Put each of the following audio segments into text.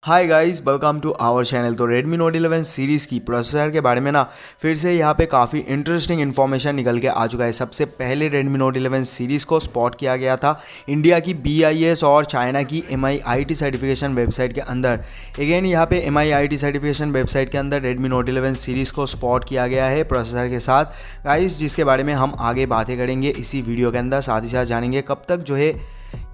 Hi guys, welcome to our channel. तो Redmi Note 11 series की processor के बारे में ना फिर से यहाँ पे काफ़ी इंटरेस्टिंग इन्फॉर्मेशन निकल के आ चुका है। सबसे पहले Redmi Note 11 सीरीज़ को स्पॉट किया गया था इंडिया की BIS और चाइना की MIIT सर्टिफिकेशन वेबसाइट के अंदर। अगेन यहाँ पे MIIT सर्टिफिकेशन वेबसाइट के अंदर Redmi Note 11 सीरीज़ को स्पॉट किया गया है प्रोसेसर के साथ गाइस, जिसके बारे में हम आगे बातें करेंगे इसी वीडियो के अंदर। साथ ही साथ जानेंगे कब तक जो है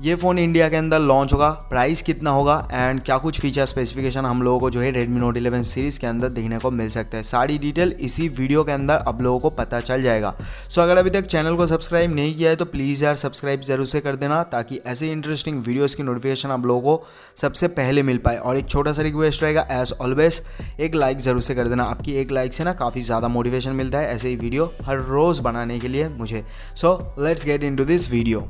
ये फ़ोन इंडिया के अंदर लॉन्च होगा, प्राइस कितना होगा एंड क्या कुछ फीचर स्पेसिफिकेशन हम लोगों को जो है Redmi Note 11 सीरीज़ के अंदर देखने को मिल सकता है। सारी डिटेल इसी वीडियो के अंदर आप लोगों को पता चल जाएगा। सो अगर अभी तक चैनल को सब्सक्राइब नहीं किया है तो प्लीज़ यार सब्सक्राइब जरूर से कर देना, ताकि ऐसे इंटरेस्टिंग वीडियोज़ की नोटिफिकेशन आप लोगों को सबसे पहले मिल पाए। और एक छोटा सा रिक्वेस्ट रहेगा, एज ऑलवेज एक लाइक ज़रूर से कर देना। आपकी एक लाइक से ना काफ़ी ज़्यादा मोटिवेशन मिलता है ऐसे ही वीडियो हर रोज़ बनाने के लिए मुझे। So let's get into this video.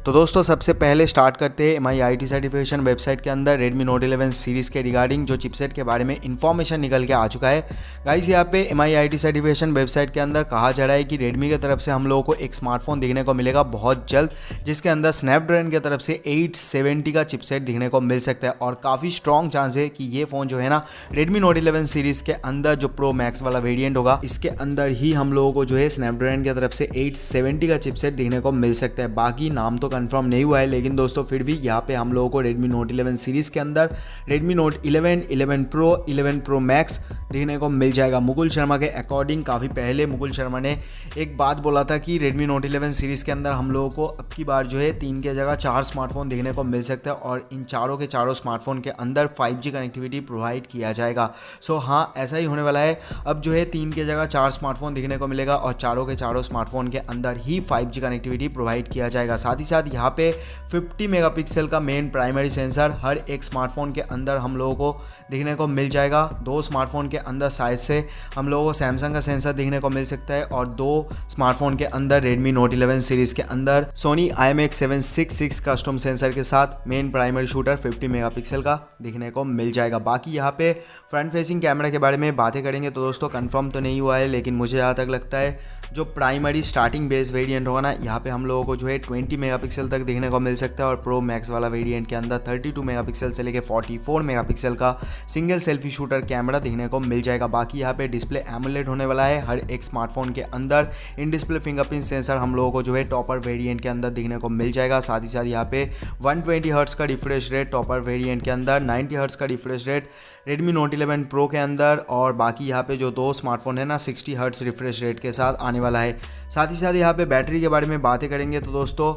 तो दोस्तों सबसे पहले स्टार्ट करते हैं MIIT सर्टिफिकेशन वेबसाइट के अंदर Redmi Note 11 सीरीज़ के रिगार्डिंग जो चिपसेट के बारे में इन्फॉर्मेशन निकल के आ चुका है गाइस। यहाँ पे MIIT सर्टिफिकेशन वेबसाइट के अंदर कहा जा रहा है कि Redmi की तरफ से हम लोगों को एक स्मार्टफोन देखने को मिलेगा बहुत जल्द, जिसके अंदर Snapdragon की तरफ से 870 का चिपसेट देखने को मिल सकता है। और काफ़ी स्ट्रॉन्ग चांस है कि ये फ़ोन जो है ना Redmi Note 11 सीरीज़ के अंदर जो प्रो मैक्स वाला वेरियंट होगा, इसके अंदर ही हम लोगों को जो है Snapdragon की तरफ से 870 का चिपसेट देखने को मिल सकता है। बाकी नाम तो कंफर्म नहीं हुआ है, लेकिन दोस्तों फिर भी यहाँ पे हम लोगों को Redmi Note 11 सीरीज़ के अंदर Redmi Note 11, 11 Pro, 11 Pro Max देखने को मिल जाएगा। मुकुल शर्मा के अकॉर्डिंग काफ़ी पहले मुकुल शर्मा ने एक बात बोला था कि Redmi Note 11 सीरीज़ के अंदर हम लोगों को अब की बार जो है 3 की जगह 4 स्मार्टफोन देखने को मिल सकता है, और इन चारों के चारों स्मार्टफोन के अंदर 5G कनेक्टिविटी प्रोवाइड किया जाएगा। सो हाँ, ऐसा ही होने वाला है। अब जो है 3 की जगह 4 स्मार्टफोन देखने को मिलेगा और चारों के चारों स्मार्टफोन के अंदर ही 5G कनेक्टिविटी प्रोवाइड किया जाएगा। साथ ही साथ यहाँ पे 50 मेगापिक्सल का मेन प्राइमरी सेंसर हर एक स्मार्टफोन के अंदर हम लोगों को देखने को मिल जाएगा। 2 स्मार्टफोन के अंदर साइज से हम लोगों को सैमसंग का सेंसर देखने को मिल सकता है, और 2 स्मार्टफोन के अंदर Redmi Note 11 सीरीज़ के अंदर Sony IMX766 कस्टम सेंसर के साथ मेन प्राइमरी शूटर 50 मेगापिक्सल का देखने को मिल जाएगा। बाकी यहाँ पे फ्रंट फेसिंग कैमरा के बारे में बातें करेंगे तो दोस्तों कंफर्म तो नहीं हुआ है, लेकिन मुझे जहाँ तक लगता है जो प्राइमरी स्टार्टिंग बेस वेरिएंट होगा ना, यहाँ पे हम लोगों को जो है 20 मेगापिक्सल तक देखने को मिल सकता है, और प्रो मैक्स वाला वेरिएंट के अंदर 32 मेगापिक्सल से लेके 44 मेगापिक्सल का सिंगल सेल्फी शूटर कैमरा देखने को मिल जाएगा। बाकी यहाँ पे डिस्प्ले एमोलेड होने वाला है हर एक स्मार्टफोन के अंदर। इन डिस्प्ले फिंगरप्रिंट सेंसर हम लोगों को जो है टॉपर वेरिएंट के अंदर देखने को मिल जाएगा। साथ ही साथ यहाँ पे 120 हर्ट्ज का रिफ्रेश रेट टॉपर वेरिएंट के अंदर, 90 हर्ट्ज का refresh rate Redmi Note 11 Pro के अंदर, और बाकी यहाँ पे जो 2 स्मार्टफोन है ना 60 हर्ट्ज रिफ्रेश रेट के साथ आने वाला है। साथ ही साथ यहाँ पे बैटरी के बारे में बातें करेंगे तो दोस्तों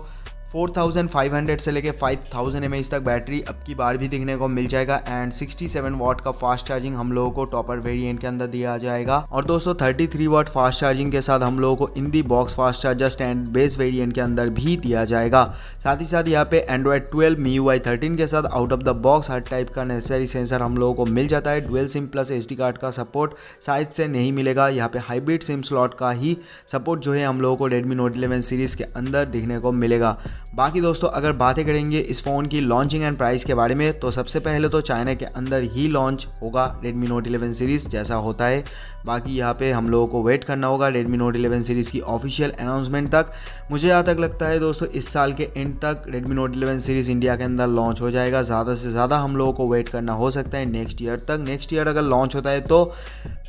4500 से लेके 5000 mAh तक बैटरी अब की बार भी देखने को मिल जाएगा, एंड 67 वाट का फास्ट चार्जिंग हम लोगों को टॉपर वेरिएंट के अंदर दिया जाएगा। और दोस्तों 33 वाट फास्ट चार्जिंग के साथ हम लोगों को in the box fast charger stand base variant के अंदर भी दिया जाएगा। साथ ही साथ यहाँ पे Android 12 MIUI 13 के साथ out of the box her type का नेसेसरी सेंसर हम लोगों को मिल जाता है। Dual SIM plus SD card का सपोर्ट साइज से नहीं मिलेगा, यहाँ पे हाइब्रिड सिम स्लॉट का ही सपोर्ट जो है हम लोगों को Redmi Note 11 सीरीज़ के अंदर देखने को मिलेगा। बाकी दोस्तों अगर बातें करेंगे इस फ़ोन की लॉन्चिंग एंड प्राइस के बारे में, तो सबसे पहले तो चाइना के अंदर ही लॉन्च होगा Redmi Note 11 सीरीज़ जैसा होता है। बाकी यहाँ पे हम लोगों को वेट करना होगा Redmi Note 11 सीरीज़ की ऑफिशियल अनाउंसमेंट तक। मुझे यहाँ तक लगता है दोस्तों इस साल के एंड तक Redmi Note 11 सीरीज़ इंडिया के अंदर लॉन्च हो जाएगा। ज़्यादा से ज़्यादा हम लोगों को वेट करना हो सकता है नेक्स्ट ईयर तक। नेक्स्ट ईयर अगर लॉन्च होता है तो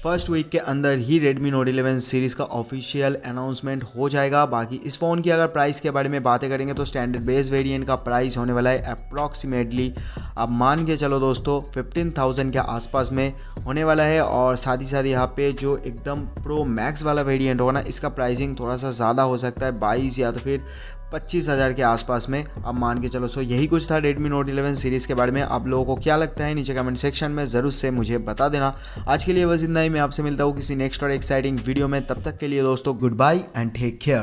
फर्स्ट वीक के अंदर ही Redmi Note 11 सीरीज़ का ऑफिशियल अनाउंसमेंट हो जाएगा। बाकी इस फ़ोन की अगर प्राइस के बारे में बातें करेंगे तो स्टैंडर्ड बेस वेरिएंट का प्राइस होने वाला है अप्रॉक्सीमेटली आप मान के चलो दोस्तों 15,000 के आसपास में होने वाला है। और साथ ही साथ यहाँ पे जो एकदम प्रो मैक्स वाला वेरिएंट होगा ना, इसका प्राइसिंग थोड़ा सा ज़्यादा हो सकता है, 22 या तो फिर 25,000 के आसपास में आप मान के चलो। सो यही कुछ था Redmi Note 11 सीरीज़ के बारे में। आप लोगों को क्या लगता है नीचे कमेंट सेक्शन में ज़रूर से मुझे बता देना। आज के लिए बस इतना ही। मैं आपसे मिलता हूँ किसी नेक्स्ट और एक्साइटिंग वीडियो में। तब तक के लिए दोस्तों goodbye and take care.